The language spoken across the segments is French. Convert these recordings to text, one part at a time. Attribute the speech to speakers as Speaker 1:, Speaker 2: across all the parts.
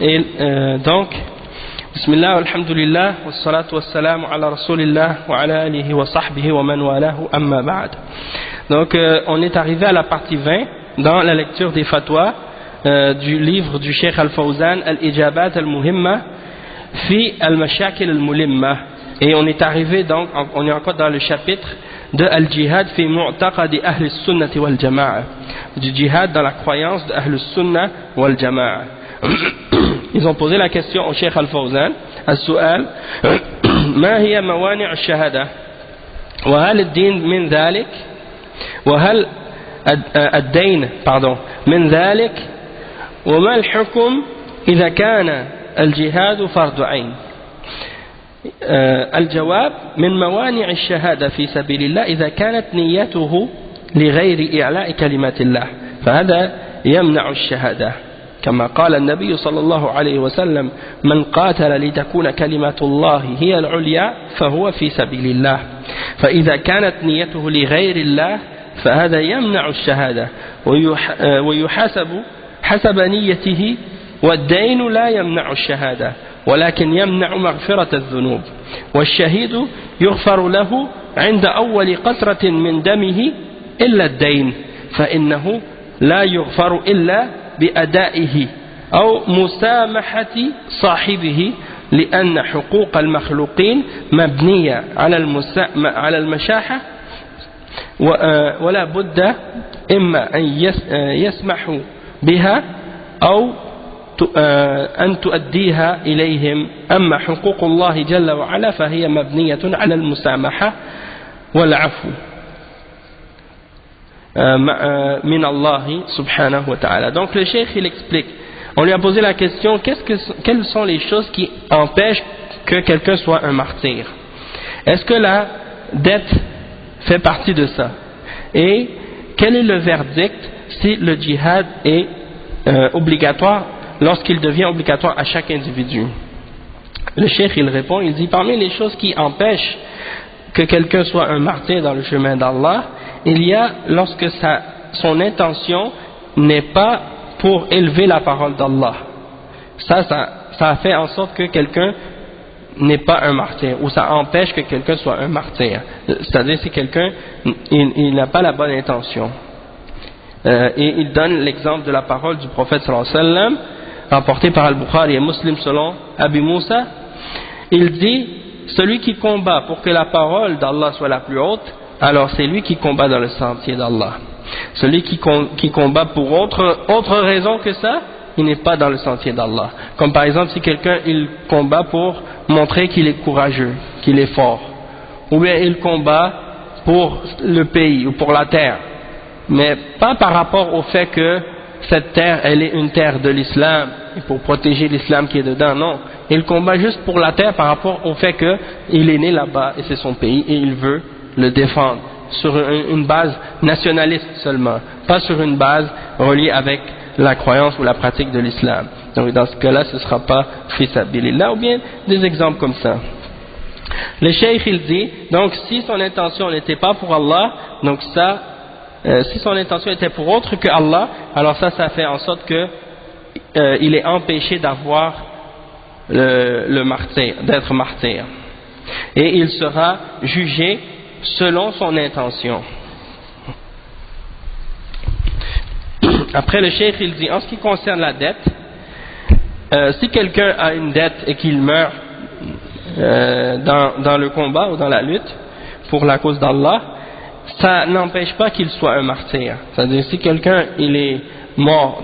Speaker 1: Et donc, Bismillah, alhamdulillah, wassalatu wassalamu ala rasulillah, wa ala alihi wa sahbihi wa man walahu, amma ba'd. Donc, on est arrivé à la partie 20 dans la lecture des fatwas du livre du Cheikh Al-Fawzan, Al-Ijabat Al-Muhimma, fi Al-Mashakil Al-Mulimma. Et on est arrivé donc, on est encore dans le chapitre de Al-Jihad fi Mu'taqadi Ahl Sunnah wal Jama'a, du jihad dans la croyance de Ahl Sunnah wal Jama'a. Ils ont posé la question au Cheikh Al-Fawzan, السؤال ما هي موانع الشهادة وهل الدين من ذلك وهل الدين من ذلك وما الحكم إذا كان الجهاد فرض عين. الجواب من موانع الشهادة في سبيل الله إذا كانت نيته لغير إعلاء كلمات الله فهذا يمنع الشهادة كما قال النبي صلى الله عليه وسلم من قاتل لتكون كلمة الله هي العليا فهو في سبيل الله فإذا كانت نيته لغير الله فهذا يمنع الشهادة ويحاسب حسب نيته والدين لا يمنع الشهادة ولكن يمنع مغفرة الذنوب والشهيد يغفر له عند أول قطرة من دمه إلا الدين فإنه لا يغفر إلا بأدائه أو مسامحة صاحبه لأن حقوق المخلوقين مبنية على المشاحة ولا بد إما أن يسمحوا بها أو أن تؤديها إليهم أما حقوق الله جل وعلا فهي مبنية على المسامحة والعفو min Allah subhanahu wa ta'ala. Donc le cheikh il explique, on lui a posé la question quelles sont les choses qui empêchent que quelqu'un soit un martyr. Est-ce que la dette fait partie de ça? Et quel est le verdict si le djihad est obligatoire lorsqu'il devient obligatoire à chaque individu? Le cheikh il répond, il dit parmi les choses qui empêchent que quelqu'un soit un martyr dans le chemin d'Allah, il y a lorsque son intention n'est pas pour élever la parole d'Allah. Ça fait en sorte que quelqu'un n'est pas un martyr, ou ça empêche que quelqu'un soit un martyr. C'est-à-dire si quelqu'un il n'a pas la bonne intention. Et il donne l'exemple de la parole du prophète sallallahu alayhi wa sallam, rapporté par Al-Bukhari et Muslim selon Abi Moussa. Il dit, celui qui combat pour que la parole d'Allah soit la plus haute, alors c'est lui qui combat dans le sentier d'Allah. Celui qui combat pour autre raison que ça, il n'est pas dans le sentier d'Allah. Comme par exemple si quelqu'un il combat pour montrer qu'il est courageux, qu'il est fort, ou bien il combat pour le pays ou pour la terre, mais pas par rapport au fait que cette terre elle est une terre de l'islam et pour protéger l'islam qui est dedans, non. Il combat juste pour la terre par rapport au fait qu'il est né là-bas et c'est son pays et il veut le défendre sur une base nationaliste seulement, pas sur une base reliée avec la croyance ou la pratique de l'islam. Donc dans ce cas-là, ce ne sera pas fi sabilillah, ou bien des exemples comme ça. Le cheikh il dit, donc si son intention n'était pas pour Allah, donc ça, si son intention était pour autre que Allah, alors ça fait en sorte que il est empêché d'avoir le martyr, d'être martyr. Et il sera jugé selon son intention. Après le cheikh il dit en ce qui concerne la dette, si quelqu'un a une dette et qu'il meurt dans le combat ou dans la lutte pour la cause d'Allah, ça n'empêche pas qu'il soit un martyr. C'est-à-dire si quelqu'un il est mort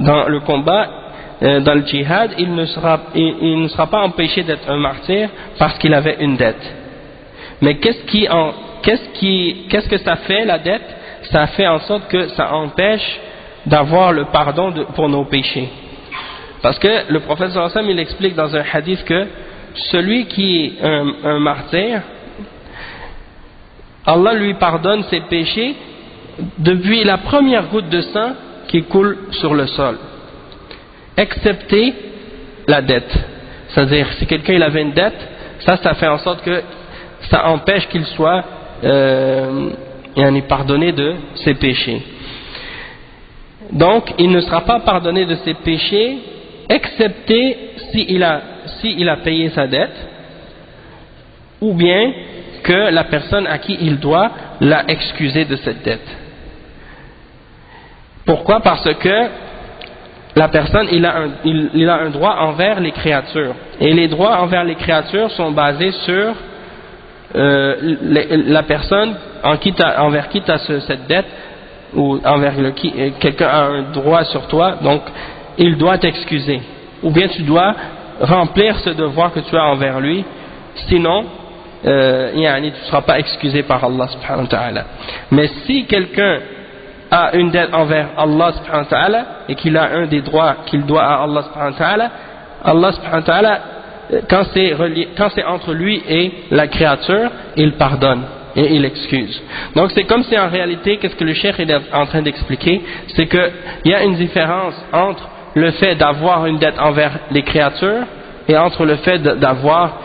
Speaker 1: dans le combat, dans le djihad, il ne sera pas empêché d'être un martyr parce qu'il avait une dette. Mais qu'est-ce que ça fait la dette? Ça fait en sorte que ça empêche d'avoir le pardon pour nos péchés. Parce que le prophète sallallahu alayhi wa sallam il explique dans un hadith que celui qui est un martyr, Allah lui pardonne ses péchés depuis la première goutte de sang qui coule sur le sol, excepté la dette. C'est-à-dire si quelqu'un il avait une dette, ça fait en sorte que ça empêche qu'il soit pardonné de ses péchés. Donc il ne sera pas pardonné de ses péchés excepté s'il a payé sa dette, ou bien que la personne à qui il doit l'a excusé de cette dette. Pourquoi? Parce que la personne, il a un droit envers les créatures. Et les droits envers les créatures sont basés sur la personne envers qui tu as cette dette, ou envers quelqu'un a un droit sur toi, donc il doit t'excuser. Ou bien tu dois remplir ce devoir que tu as envers lui, sinon tu ne seras pas excusé par Allah subhanahu wa ta'ala. Mais si quelqu'un a une dette envers Allah subhanahu wa ta'ala et qu'il a un des droits qu'il doit à Allah subhanahu wa ta'ala, Allah subhanahu wa ta'ala, quand c'est entre lui et la créature, il pardonne et il excuse. Donc c'est comme si en réalité, qu'est-ce que le cheikh est en train d'expliquer, c'est qu'il y a une différence entre le fait d'avoir une dette envers les créatures et entre le fait d'avoir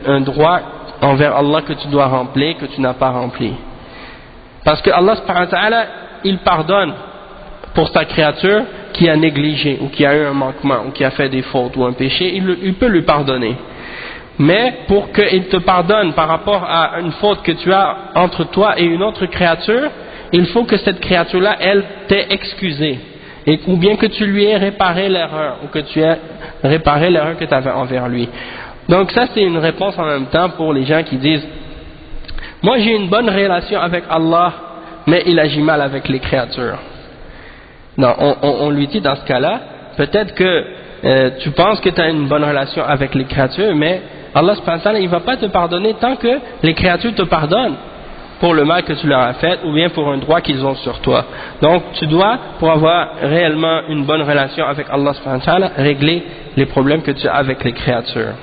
Speaker 1: un droit envers Allah que tu dois remplir, que tu n'as pas rempli. Parce que Allah subhanahu wa ta'ala, il pardonne pour sa créature qui a négligé ou qui a eu un manquement ou qui a fait des fautes ou un péché, il peut lui pardonner. Mais pour qu'il te pardonne par rapport à une faute que tu as entre toi et une autre créature, il faut que cette créature-là, elle t'ait excusé. Ou bien que tu lui aies réparé l'erreur, ou que tu aies réparé l'erreur que tu avais envers lui. Donc ça c'est une réponse en même temps pour les gens qui disent « Moi j'ai une bonne relation avec Allah, mais il agit mal avec les créatures. » Non, on lui dit dans ce cas-là, peut-être que tu penses que tu as une bonne relation avec les créatures, mais Allah subhanahu wa ta'ala, il ne va pas te pardonner tant que les créatures te pardonnent pour le mal que tu leur as fait ou bien pour un droit qu'ils ont sur toi. Donc tu dois, pour avoir réellement une bonne relation avec Allah subhanahu wa ta'ala, régler les problèmes que tu as avec les créatures.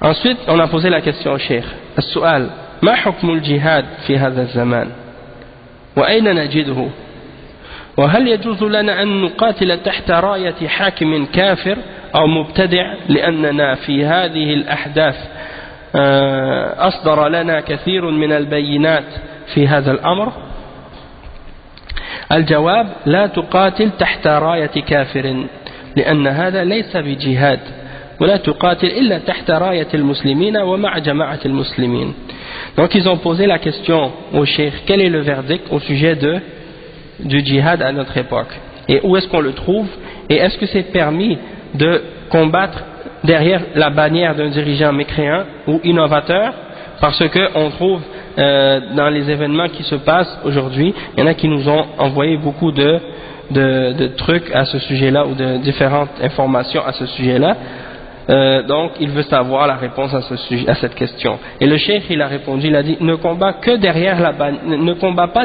Speaker 1: Ensuite, on a posé la question au cheikh. السؤال ما حكم الجهاد في هذا الزمان وأين نجده وهل يجوز لنا أن نقاتل تحت راية حاكم كافر أو مبتدع لأننا في هذه الأحداث أصدر لنا كثير من البينات في هذا الأمر؟ الجواب لا تقاتل تحت راية كافر لأن هذا ليس بجهاد ولا تقاتل إلا تحت راية المسلمين ومع جماعة المسلمين. Donc ils ont posé la question au cheikh, quel est le verdict au sujet du djihad à notre époque et où est-ce qu'on le trouve et est-ce que c'est permis de combattre derrière la bannière d'un dirigeant mécréant ou innovateur, parce qu'on trouve dans les événements qui se passent aujourd'hui, il y en a qui nous ont envoyé beaucoup de trucs à ce sujet-là ou de différentes informations à ce sujet-là. Donc il veut savoir la réponse à cette question. Et le cheikh il a répondu, il a dit ne combat pas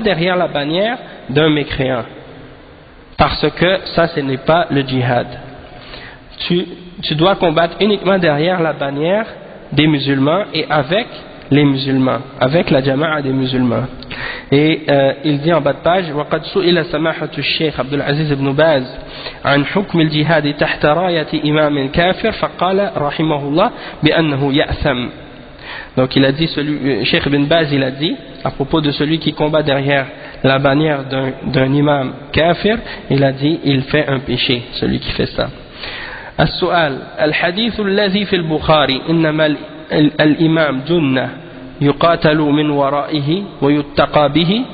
Speaker 1: derrière la bannière d'un mécréant, parce que ça ce n'est pas le djihad. Tu dois combattre uniquement derrière la bannière des musulmans et avec les musulmans, avec la jama'a des musulmans. Et il dit en bas de page وقد سئل سماحة الشيخ عبد العزيز بن باز عن حكم الجهاد تحت راية إمام كافر فقال رحمه الله بأنه يأثم. Donc il a dit, Cheikh Ibn Baz il a dit à propos de celui qui combat derrière la bannière d'un imam kafir, il a dit il fait un péché, celui qui fait ça. السؤال الحديث الذي في البخاري إنما الإمام جنة يقاتل من ورائه ويتقى به،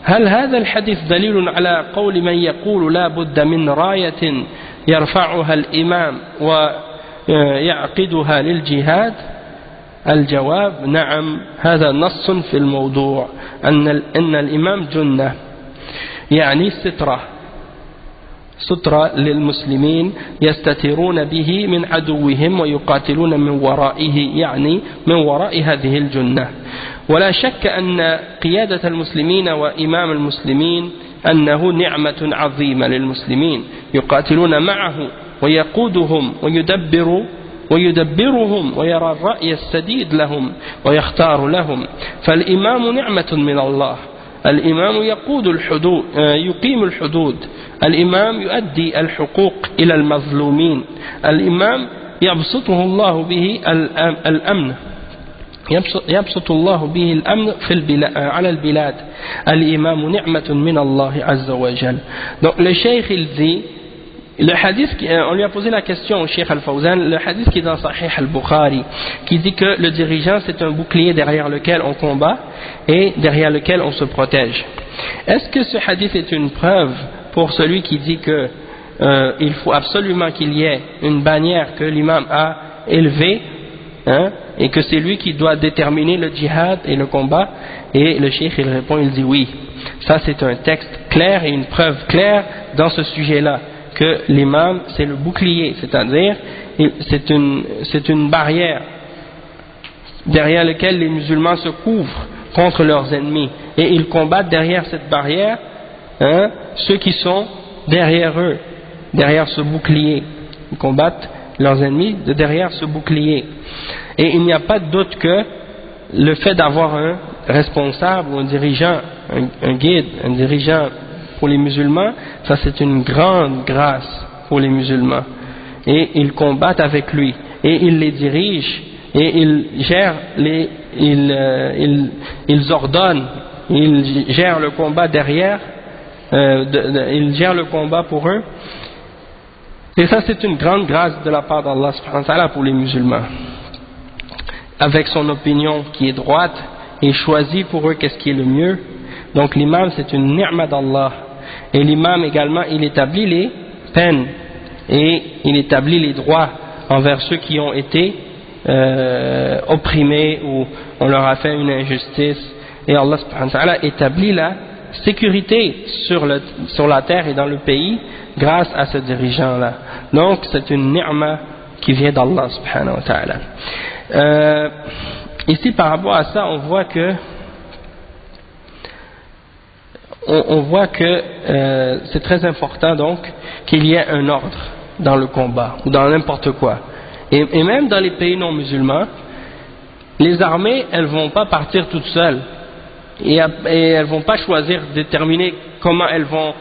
Speaker 1: هل هذا الحديث دليل على قول من يقول لا بد من راية يرفعها الإمام ويعقدها للجهاد؟ الجواب نعم، هذا نص في الموضوع أن الإمام جنة يعني سترة للمسلمين يستترون به من عدوهم ويقاتلون من ورائه، يعني من وراء هذه الجنة. ولا شك أن قيادة المسلمين وإمام المسلمين أنه نعمة عظيمة للمسلمين، يقاتلون معه ويقودهم ويدبرهم ويرى الرأي السديد لهم ويختار لهم، فالإمام نعمة من الله. الإمام يقود الحدود، يقيم الحدود، الإمام يؤدي الحقوق إلى المظلومين، الإمام يبسطه الله به الأمن، يبسط الله به الأمن على البلاد. الإمام نعمة من الله عز وجل. Donc le cheikh il dit le hadith, on lui a posé la question au Cheikh Al-Fawzan, le hadith qui est dans Sahih Al-Bukhari, qui dit que le dirigeant c'est un bouclier derrière lequel on combat et derrière lequel on se protège. Est-ce que ce hadith est une preuve pour celui qui dit que il faut absolument qu'il y ait une bannière que l'imam a élevée, hein, et que c'est lui qui doit déterminer le djihad et le combat? Et le cheikh il répond, il dit oui. Ça c'est un texte clair et une preuve claire dans ce sujet-là, que l'imam c'est le bouclier, c'est-à-dire c'est une barrière derrière laquelle les musulmans se couvrent contre leurs ennemis, et ils combattent derrière cette barrière, hein, ceux qui sont derrière eux, derrière ce bouclier. Ils combattent leurs ennemis de derrière ce bouclier. Et il n'y a pas de doute que le fait d'avoir un responsable ou un dirigeant, un guide, un dirigeant pour les musulmans, ça c'est une grande grâce pour les musulmans. Et ils combattent avec lui, et ils les dirigent, et ils gèrent ils ordonnent, ils gèrent le combat derrière, ils gèrent le combat pour eux. Et ça c'est une grande grâce de la part d'Allah subhanahu wa ta'ala pour les musulmans. Avec son opinion qui est droite, et choisit pour eux qu'est-ce qui est le mieux. Donc l'imam c'est une ni'ma d'Allah. Et l'imam également il établit les peines et il établit les droits envers ceux qui ont été opprimés ou on leur a fait une injustice. Et Allah subhanahu wa ta'ala établit la sécurité sur la terre et dans le pays grâce à ce dirigeant là. Donc c'est une ni'ma qui vient d'Allah subhanahu wa ta'ala. Ici par rapport à ça on voit que c'est très important donc qu'il y ait un ordre dans le combat ou dans n'importe quoi, et même dans les pays non musulmans, les armées elles vont pas partir toutes seules et elles vont pas choisir déterminer comment elles vont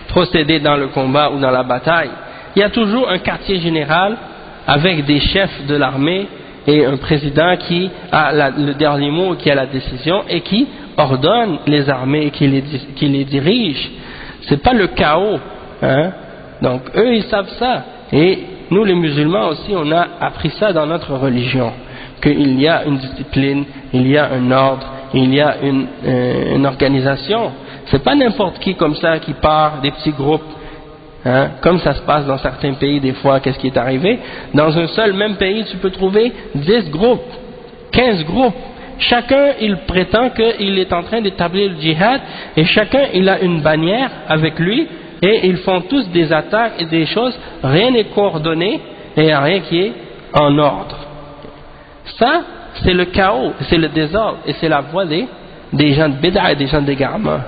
Speaker 1: procéder dans le combat ou dans la bataille. Il y a toujours un quartier général avec des chefs de l'armée et un président qui a le dernier mot, qui a la décision et qui ordonne les armées et qui les dirige. C'est pas le chaos, hein? Donc eux ils savent ça, et nous les musulmans aussi on a appris ça dans notre religion, qu'il y a une discipline, il y a un ordre, il y a une organisation. C'est pas n'importe qui comme ça qui part des petits groupes, hein, comme ça se passe dans certains pays des fois. Qu'est-ce qui est arrivé? Dans un seul même pays tu peux trouver 10 groupes, 15 groupes. Chacun il prétend qu'il est en train d'établir le djihad, et chacun il a une bannière avec lui, et ils font tous des attaques et des choses, rien n'est coordonné et il n'y a rien qui est en ordre. Ça c'est le chaos, c'est le désordre, et c'est la voie des gens de bid'a et des gens d'égarement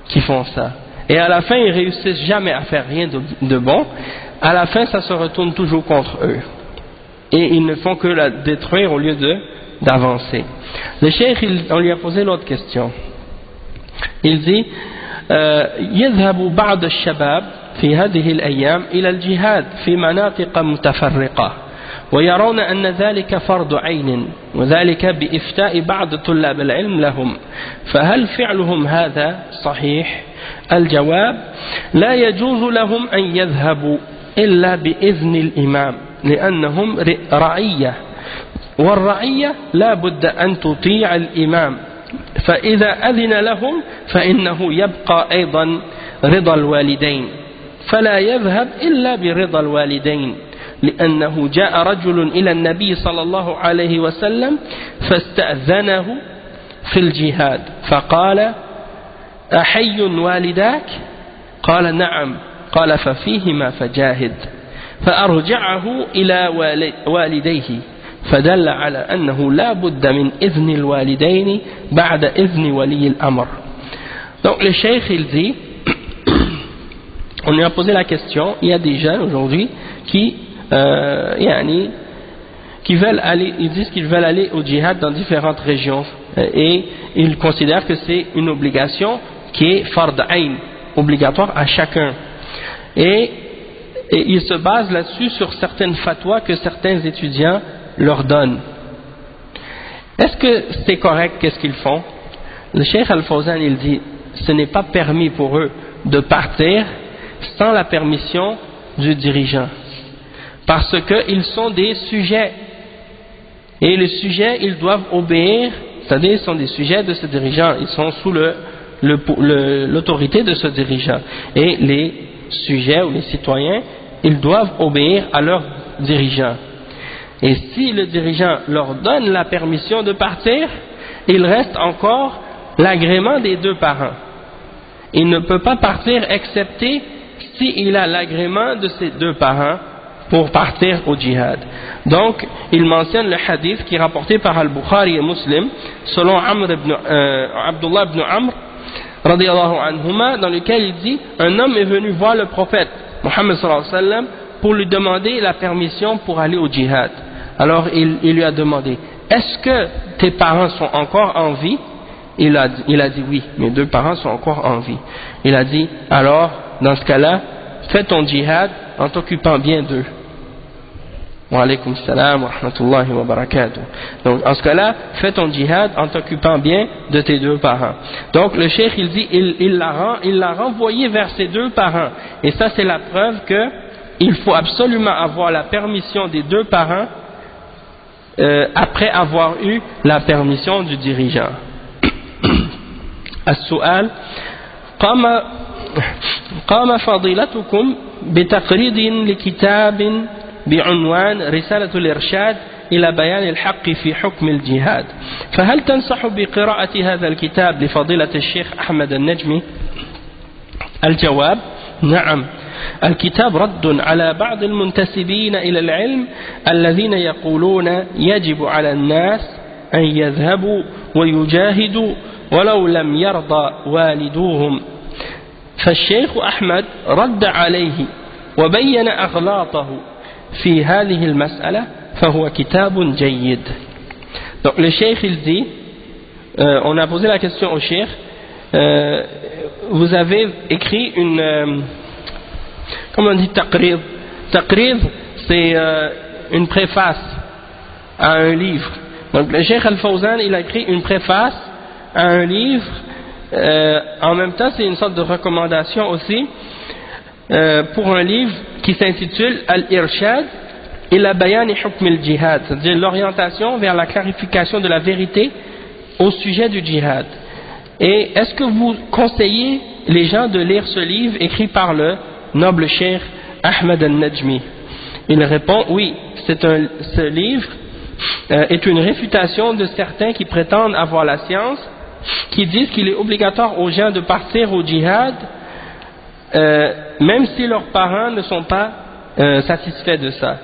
Speaker 1: qui font ça. Et à la fin ils réussissent jamais à faire rien de bon. À la fin ça se retourne toujours contre eux, et ils ne font que la détruire au lieu d'avancer. Le cheikh on lui a posé l'autre question. Il dit يذهب بعض الشباب في هذه الأيام إلى الجهاد في مناطق متفرقة ويرون أن ذلك فرض عين، وذلك بإفتاء بعض طلاب العلم لهم، فهل فعلهم هذا صحيح؟ الجواب: لا يجوز لهم أن يذهبوا إلا بإذن الإمام، لأنهم رعية، والرعية لا بد أن تطيع الإمام، فإذا أذن لهم فإنه يبقى أيضا رضا الوالدين، فلا يذهب إلا برضا الوالدين، لأنه جاء رجل إلى النبي صلى الله عليه وسلم فاستأذنه في الجهاد فقال: أحي والداك؟ قال: نعم. قال: ففيهما فجاهد، فأرجعه إلى والديه، فدل على أنه لا بد من إذن الوالدين بعد إذن ولي الأمر. Donc le cheikh il dit, on lui a posé la question, il y a des jeunes aujourd'hui qui veulent aller, ils disent qu'ils veulent aller au djihad dans différentes régions, et ils considèrent que c'est une obligation qui est fard ayn, obligatoire à chacun, et ils se basent là-dessus sur certaines fatwas que certains étudiants leur donnent. Est-ce que c'est correct? Qu'est-ce qu'ils font? Le Cheikh Al-Fawzan il dit ce n'est pas permis pour eux de partir sans la permission du dirigeant, parce qu'ils sont des sujets, et les sujets ils doivent obéir, c'est-à-dire ils sont des sujets de ce dirigeant, ils sont sous l'autorité de ce dirigeant, et les sujets ou les citoyens ils doivent obéir à leur dirigeant. Et si le dirigeant leur donne la permission de partir, il reste encore l'agrément des deux parents. Il ne peut pas partir excepté s'il a l'agrément de ses deux parents pour partir au djihad. Donc, il mentionne le hadith qui est rapporté par Al-Bukhari et Muslim, selon Abdullah ibn Amr, radiyallahu anhuma, dans lequel il dit, un homme est venu voir le prophète Muhammad sallallahu alayhi wa sallam pour lui demander la permission pour aller au djihad. Alors il lui a demandé, est-ce que tes parents sont encore en vie? Il a dit oui, mes deux parents sont encore en vie. Il a dit, alors dans ce cas-là, fais ton djihad en t'occupant bien d'eux. Wa alaykum salam wa rahmatullahi wa barakatuh. Donc en ce cas-là, fais ton djihad en t'occupant bien de tes deux parents. Donc le cheikh il dit, il l'a renvoyé vers ses deux parents. Et ça c'est la preuve que il faut absolument avoir la permission des deux parents après avoir eu la permission du dirigeant. السؤال قام فضيلتكم بتقريض لكتاب بعنوان رسالة الإرشاد إلى بيان الحق في حكم الجهاد، فهل تنصح بقراءة هذا الكتاب لفضيلة الشيخ أحمد النجمي؟ الجواب: نعم، الكتاب رد على بعض المنتسبين إلى العلم الذين يقولون يجب على الناس أن يذهبوا ويجاهدوا ولو لم يرضى والدوهم، فالشيخ أحمد رد عليه وبين أغلاطه في هذه المسألة فهو كتاب جيد. Donc le cheikh il dit, on a posé la question au cheikh, vous avez écrit une comment on dit taqrid? Taqrid c'est une préface à un livre. Donc le cheikh Al-Fawzan il a écrit une préface à un livre, en même temps c'est une sorte de recommandation aussi pour un livre qui s'intitule Al-Irshad ila Bayan Hukm al-Jihad, c'est-à-dire l'orientation vers la clarification de la vérité au sujet du djihad. Et est-ce que vous conseillez les gens de lire ce livre écrit par le noble cheikh Ahmed al-Najmi? Il répond oui, ce livre est une réfutation de certains qui prétendent avoir la science, qui disent qu'il est obligatoire aux gens de partir au djihad même si leurs parents ne sont pas satisfaits de ça.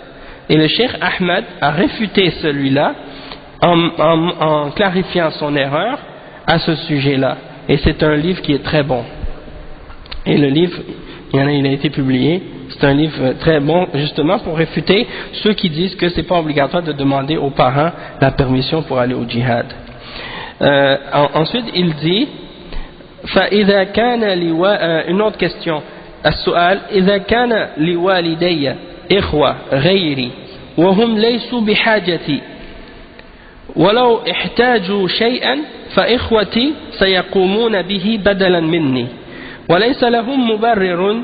Speaker 1: Et le cheikh Ahmed a réfuté celui-là en clarifiant son erreur à ce sujet-là. Et c'est un livre qui est très bon. Et le livre, il a été publié, c'est un livre très bon justement pour réfuter ceux qui disent que c'est pas obligatoire de demander aux parents la permission pour aller au djihad. Ensuite il dit فإذا كان une autre question السؤال إذا كان لوالدي إخوة غيري وهم ليسوا بحاجتي ولو احتاجوا شيئا فإخوتي سيقومون به بدلا مني وليس لهم مبرر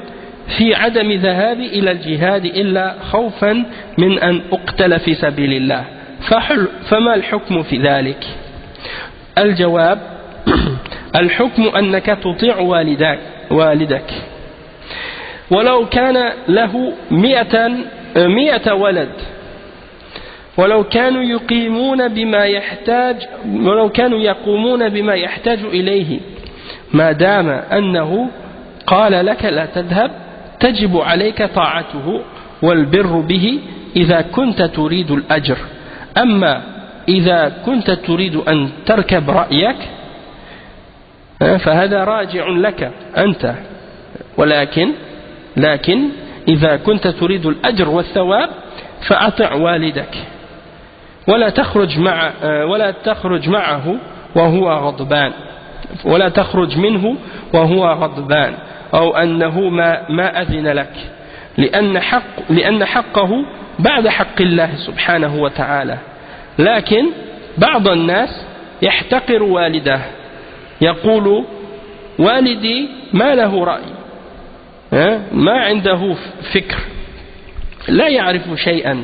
Speaker 1: في عدم ذهابي إلى الجهاد إلا خوفا من أن أقتل في سبيل الله فما الحكم في ذلك؟ الجواب: الحكم أنك تطيع والدك ولو كان له 100 ولد ولو كانوا يقومون بما يحتاج إليه ما دام أنه قال لك لا تذهب تجب عليك طاعته والبر به إذا كنت تريد الأجر. أما إذا كنت تريد أن تركب رأيك فهذا راجع لك أنت، لكن إذا كنت تريد الأجر والثواب فأطع والدك ولا تخرج معه وهو غضبان، ولا تخرج منه وهو غضبان أو أنه ما أذن لك، لأن حقه بعد حق الله سبحانه وتعالى. لكن بعض الناس يحتقر والده، يقول والدي ما له رأي، ما عنده فكر، لا يعرفوا شيئا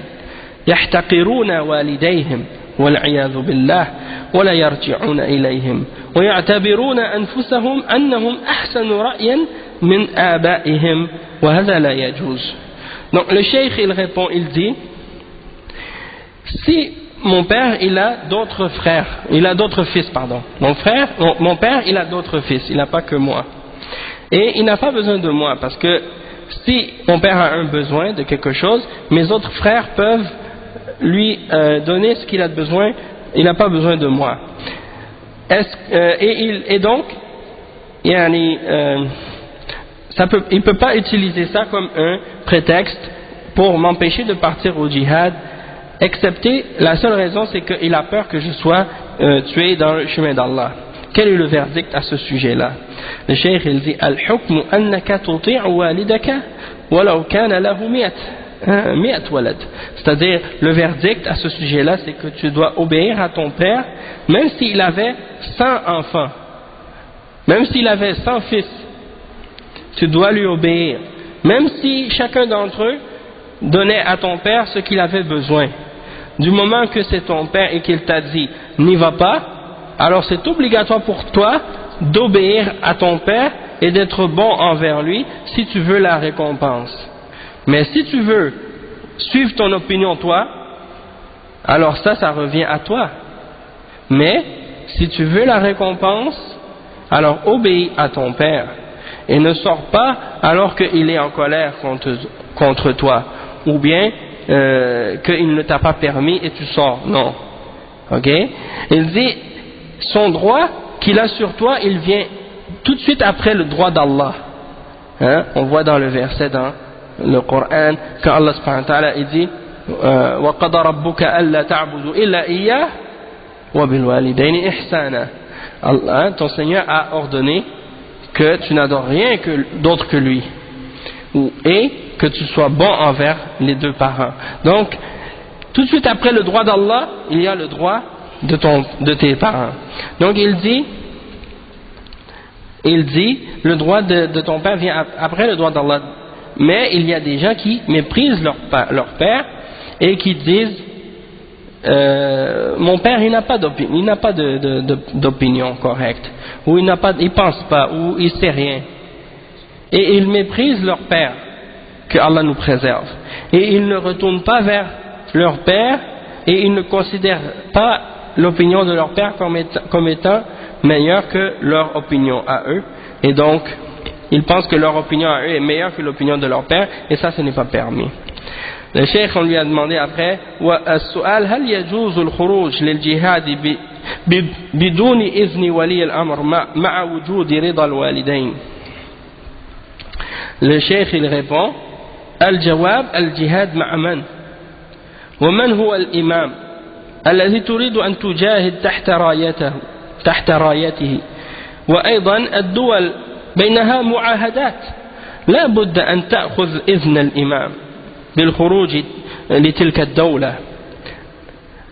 Speaker 1: يحتقرون والديهم والعياذ بالله ولا يرجعون إليهم ويعتبرون أنفسهم أنهم أحسن رأيا من آبائهم وهذا لا يجوز. Donc le cheikh il répond, il dit, si mon père il a d'autres frères, il a d'autres fils, pardon, mon père il a d'autres fils, il n'a pas que moi, et il n'a pas besoin de moi, parce que si mon père a un besoin de quelque chose, mes autres frères peuvent lui donner ce qu'il a besoin, il n'a pas besoin de moi. Et donc il ne peut pas utiliser ça comme un prétexte pour m'empêcher de partir au djihad, excepté la seule raison c'est qu'il a peur que je sois tué dans le chemin d'Allah. Quel est le verdict à ce sujet-là? Le cheikh il dit al-hukmu annaka tuti'u walidaka walau kana lahu mi'at walad. C'est-à-dire le verdict à ce sujet-là c'est que tu dois obéir à ton père même s'il avait 100 enfants, même s'il avait 100 fils, tu dois lui obéir, même si chacun d'entre eux donnait à ton père ce qu'il avait besoin. Du moment que c'est ton père et qu'il t'a dit n'y va pas, alors c'est obligatoire pour toi d'obéir à ton père et d'être bon envers lui si tu veux la récompense. Mais si tu veux suivre ton opinion toi, alors ça revient à toi. Mais si tu veux la récompense, alors obéis à ton père et ne sors pas alors qu'il est en colère contre toi, ou bien qu'il ne t'a pas permis et tu sors. Non. Ok? Il dit son droit qu'il a sur toi, il vient tout de suite après le droit d'Allah. Hein? On voit dans le verset dans le Coran quand Allah subhanahu wa ta'ala dit وَقَضَى رَبُّكَ أَلَّا تَعْبُدُوا إِلَّا إِيَّاهُ وَبِالْوَالِدَيْنِ إِحْسَانًا. Ton Seigneur a ordonné que tu n'adores rien d'autre que lui et que tu sois bon envers les deux parents. Donc tout de suite après le droit d'Allah il y a le droit de tes parents. Donc il dit le droit de ton père vient après le droit d'Allah, mais il y a des gens qui méprisent leur père et qui disent mon père il n'a pas d'opinion correcte, ou il pense pas, ou il sait rien, et ils méprisent leur père, que Allah nous préserve, et ils ne retournent pas vers leur père et ils ne considèrent pas l'opinion de leur père comme étant meilleure que leur opinion à eux, et donc ils pensent que leur opinion à eux est meilleure que l'opinion de leur père, et ça ce n'est pas permis. Le cheikh on lui a demandé après السؤال هل يجوز الخروج للجهاد بدون إذن ولي الأمر مع وجود رضا الوالدين. Le cheikh il répond الجواب الجهاد مع من ومن هو الإمام الذي تريد أن تجاهد تحت رايته وأيضا الدول بينها معاهدات لا بد أن تأخذ إذن الإمام بالخروج لتلك الدولة.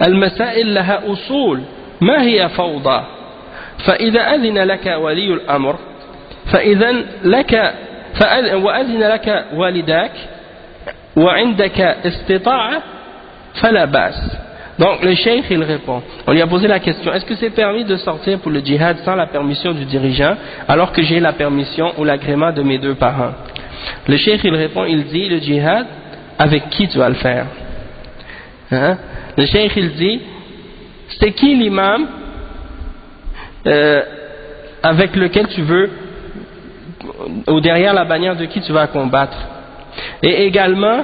Speaker 1: المسائل لها أصول ما هي فوضى، فإذا أذن لك ولي الأمر وأذن لك والداك وعندك استطاعة فلا بأس. Donc le cheikh il répond, on lui a posé la question, est-ce que c'est permis de sortir pour le djihad sans la permission du dirigeant alors que j'ai la permission ou l'agrément de mes deux parents? Le cheikh il répond, il dit le djihad avec qui tu vas le faire? Hein? Le cheikh il dit c'est qui l'imam avec lequel tu veux, ou derrière la bannière de qui tu vas combattre, et également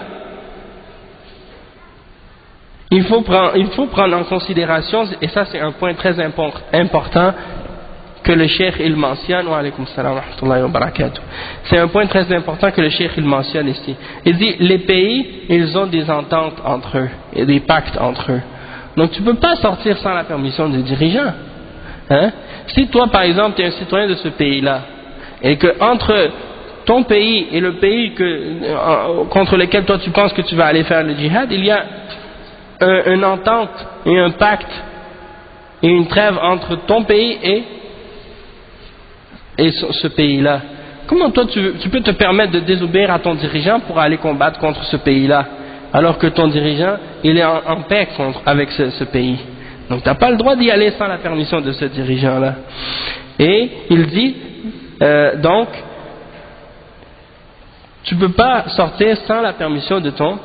Speaker 1: il faut prendre en considération, et ça c'est un point très important que le cheikh il mentionne. Wa alaykum salam wa rahmatullahi wa barakatuh. C'est un point très important que le cheikh il mentionne ici. Il dit les pays ils ont des ententes entre eux et des pactes entre eux. Donc tu ne peux pas sortir sans la permission du dirigeant. Hein? Si toi par exemple tu es un citoyen de ce pays-là et que entre ton pays et le pays contre lequel toi tu penses que tu vas aller faire le djihad, il y a une entente et un pacte et une trêve entre ton pays et ce pays-là. Comment toi tu peux te permettre de désobéir à ton dirigeant pour aller combattre contre ce pays-là alors que ton dirigeant il est en paix avec ce pays. Donc tu n'as pas le droit d'y aller sans la permission de ce dirigeant-là. Et il dit, donc, tu ne peux pas sortir sans la permission de ton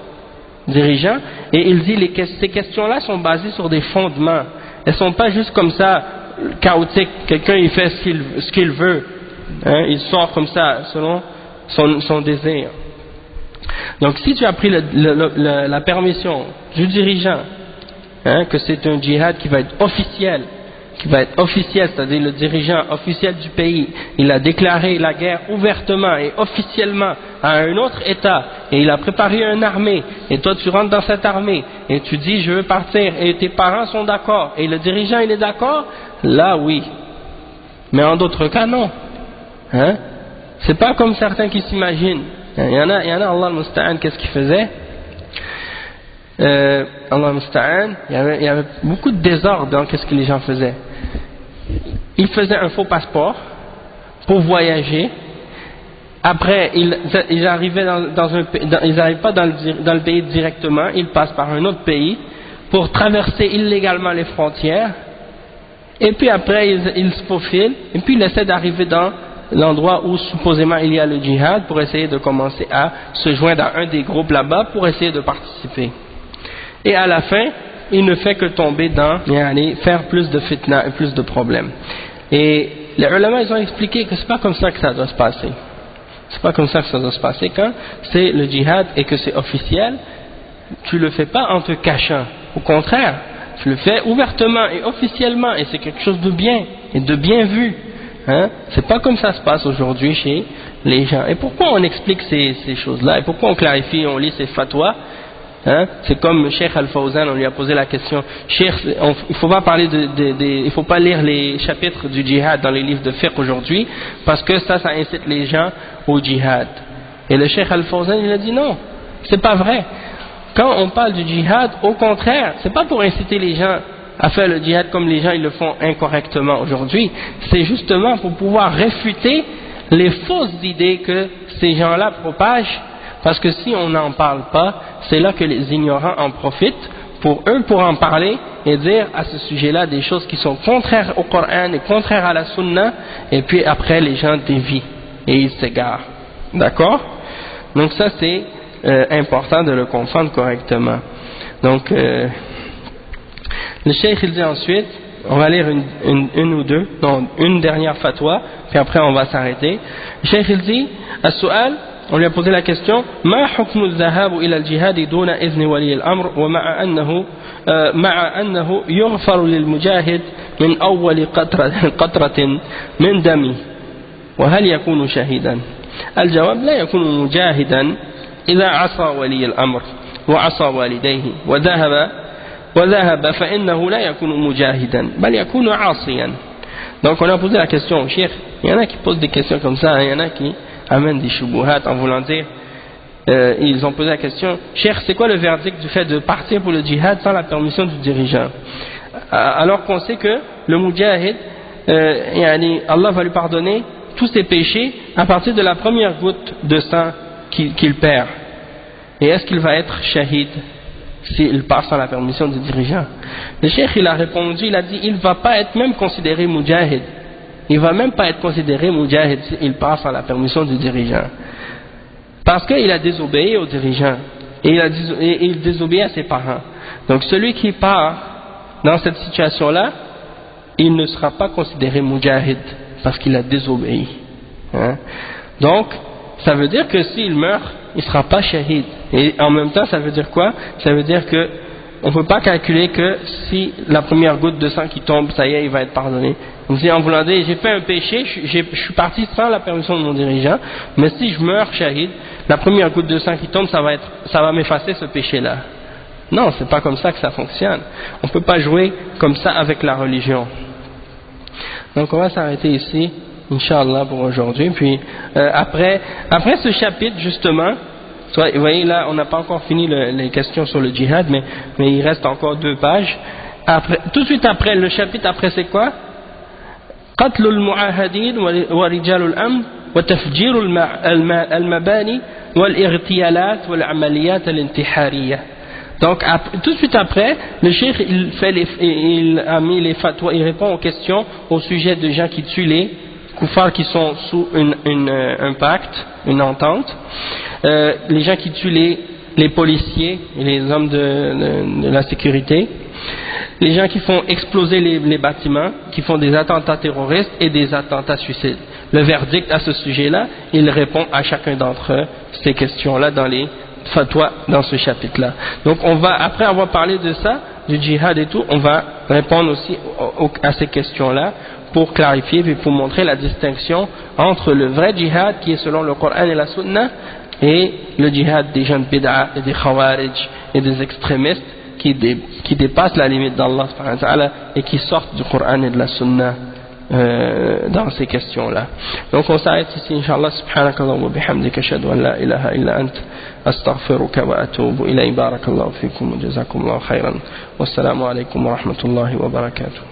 Speaker 1: dirigeant. Et il dit, ces questions-là sont basées sur des fondements. Elles ne sont pas juste comme ça, chaotiques. Quelqu'un il fait ce qu'il veut. Hein, il sort comme ça, selon son désir. Donc si tu as pris la permission du dirigeant, hein, que c'est un djihad qui va être officiel, c'est-à-dire le dirigeant officiel du pays, il a déclaré la guerre ouvertement et officiellement à un autre État, et il a préparé une armée, et toi tu rentres dans cette armée, et tu dis je veux partir, et tes parents sont d'accord, et le dirigeant il est d'accord, là oui. Mais en d'autres cas non. Hein? C'est pas comme certains qui s'imaginent. Il y en a Allah al-Musta'an, qu'est-ce qu'il faisait? Allah al-Musta'an, il y avait beaucoup de désordre dans qu'est-ce que les gens faisaient. Ils faisaient un faux passeport pour voyager. Après, ils arrivaient ils n'arrivent pas dans le pays directement, ils passent par un autre pays pour traverser illégalement les frontières. Et puis après, ils se faufilent, et puis ils essaient d'arriver dans l'endroit où supposément il y a le djihad pour essayer de commencer à se joindre à un des groupes là-bas pour essayer de participer. Et à la fin, il ne fait que tomber dans faire plus de fitna et plus de problèmes. Et les ulama ils ont expliqué que c'est pas comme ça que ça doit se passer. C'est pas comme ça que ça doit se passer. Quand c'est le djihad et que c'est officiel, tu le fais pas en te cachant. Au contraire, tu le fais ouvertement et officiellement, et c'est quelque chose de bien et de bien vu. Hein? C'est pas comme ça se passe aujourd'hui chez les gens. Et pourquoi on explique ces choses-là? Et pourquoi on clarifie, on lit ces fatwas? Hein? C'est comme Cheikh Al-Fawzan, on lui a posé la question. Cheikh, il faut pas parler il faut pas lire les chapitres du djihad dans les livres de fiqh aujourd'hui, parce que ça incite les gens au djihad. Et le Cheikh Al-Fawzan, il a dit non, c'est pas vrai. Quand on parle du djihad, au contraire, c'est pas pour inciter les gens à faire le djihad comme les gens ils le font incorrectement aujourd'hui, c'est justement pour pouvoir réfuter les fausses idées que ces gens-là propagent, parce que si on n'en parle pas, c'est là que les ignorants en profitent pour en parler et dire à ce sujet-là des choses qui sont contraires au Coran et contraires à la Sunna, et puis après les gens dévient et ils s'égarent. D'accord? Donc ça c'est important de le comprendre correctement. Donc le cheikh il dit ensuite, on va lire une dernière fatwa, puis après on va s'arrêter. Le cheikh il dit, as-su'al, on lui a posé la question, ما حكم الذهاب إلى الجهاد دون إذن ولي الأمر ومع أنه يغفر للمجاهد من أول قطرة من دمه وهل يكون شهيدا؟ الجواب لا يكون مجاهدا إذا عصى ولي الأمر وعصى والديه وذهب فإنه لا يكون مجاهدا بل يكون عاصيا. Donc on a posé la question au cheikh. Il y en a qui posent des questions comme ça, il y en a qui amènent des shubuhat en voulant dire, ils ont posé la question, cheikh, c'est quoi le verdict du fait de partir pour le djihad sans la permission du dirigeant, alors qu'on sait que le mujahid, Allah va lui pardonner tous ses péchés à partir de la première goutte de sang qu'il perd. Et est-ce qu'il va être shahid s'il part sans la permission du dirigeant? Le cheikh il a répondu, il a dit, il ne va pas être même considéré mujahid. Il ne va même pas être considéré mujahid s'il part sans la permission du dirigeant. Parce qu'il a désobéi au dirigeant. Et il désobéit à ses parents. Donc celui qui part dans cette situation-là, il ne sera pas considéré mujahid parce qu'il a désobéi. Hein? Donc, ça veut dire que s'il meurt, il ne sera pas shahid. Et en même temps, ça veut dire quoi? Ça veut dire que on ne peut pas calculer que si la première goutte de sang qui tombe, ça y est, il va être pardonné. On dit en voulant dire, j'ai fait un péché, je suis parti sans la permission de mon dirigeant, mais si je meurs shahid, la première goutte de sang qui tombe, ça va m'effacer ce péché-là. Non, c'est pas comme ça que ça fonctionne. On ne peut pas jouer comme ça avec la religion. Donc on va s'arrêter ici, Inch'Allah, pour aujourd'hui. Puis après ce chapitre, justement, vous voyez là, on n'a pas encore fini les questions sur le djihad, mais il reste encore 2 pages. Tout de suite après, le chapitre après c'est quoi? قتل المعاهدين ورجال الأمن وتفجير المباني والاغتيالات والعمليات الانتحارية. Donc tout de suite après, le cheikh il a mis les fatwas, il répond aux questions au sujet de gens qui tuent les koufars qui sont sous un pacte, une entente, les gens qui tuent les policiers et les hommes de la sécurité, les gens qui font exploser les bâtiments, qui font des attentats terroristes et des attentats suicides. Le verdict à ce sujet-là, il répond à chacun d'entre eux ces questions-là dans les fatwa dans ce chapitre-là. Donc on va, après avoir parlé de ça, du djihad et tout, on va répondre aussi à ces questions-là pour clarifier et pour montrer la distinction entre le vrai djihad qui est selon le Coran et la Sunna et le djihad des gens de bid'a et des khawarij et des extrémistes qui dépassent la limite d'Allah subhanahu wa ta'ala et qui sortent du Coran et de la Sunna dans ces questions-là. Donc on s'arrête ici, Inch'Allah. Subhanakallah wa bihamdika ashhadu an la ilaha illa ant astaghfiruka wa atubu ilayk. Barakallahu fikum wa jazakumullahu khairan. Wassalamu alaykum wa rahmatullahi wa barakatuh.